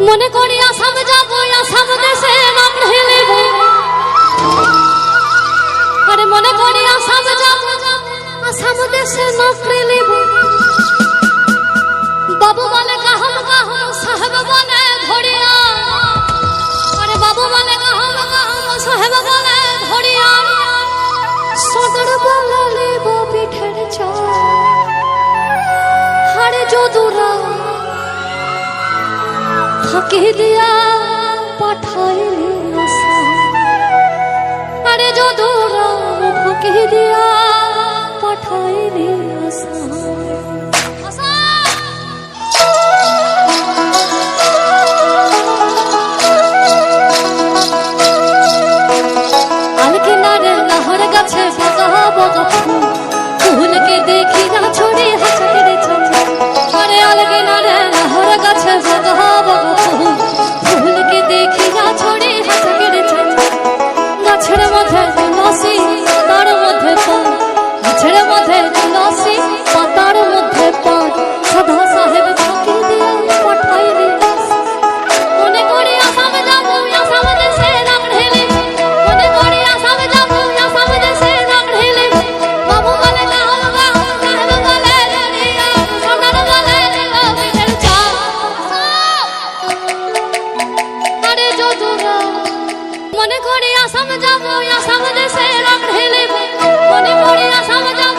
মনে করি আসাম যাব, আসাম দেশে নাম ঢেলিব। আরে মনে করি আসাম যাব, আসাম দেশে নাম ঢেলিব। বাবু বলে কাহাম কাহাম, সাহেব বলে ধরিয়া। আরে বাবু বলে কাহাম কাহাম, সাহেব বলে ধরিয়া। সদর বলে লিব পিঠের চাল, হাড়ে যদুরা ফাঁকি দিয়া পাঠাইলি আসাম। আরে যদুরা ফাঁকি দিয়া পাঠাইলি আসাম। আলকিনারে লাহর গাছে বগা বগা ফুল, ফুলকে দেখি না ছড়ে হাসের চাল। আরে আলকিনারে লাহর গাছে বগা বগা ফুল, ফুলকে দেখি না ছড়ে হাসের চাল। গাছের মধ্যে তুলসী, পাতার মধ্যে পান। গাছের মধ্যে তুলসী, পাতার মধ্যে পান। সদা সাহেব ফাঁকি দিয়া পাঠাইলি আসাম। মনে করি আসাম যাব, আসাম দেশে নাম ঢেলিব। মনে করি আসাম যাব, আসাম দেশে নাম ঢেলিব। বাবু বলে কাহাম কাহাম, সাহেব বলে ধরিয়া। সদর বলে লিব পিঠের চাল। আরে যদুরা মনে করি আসাম যাব, আসাম দেশে নাম ঢেলিব। মনে করি আসাম যাব,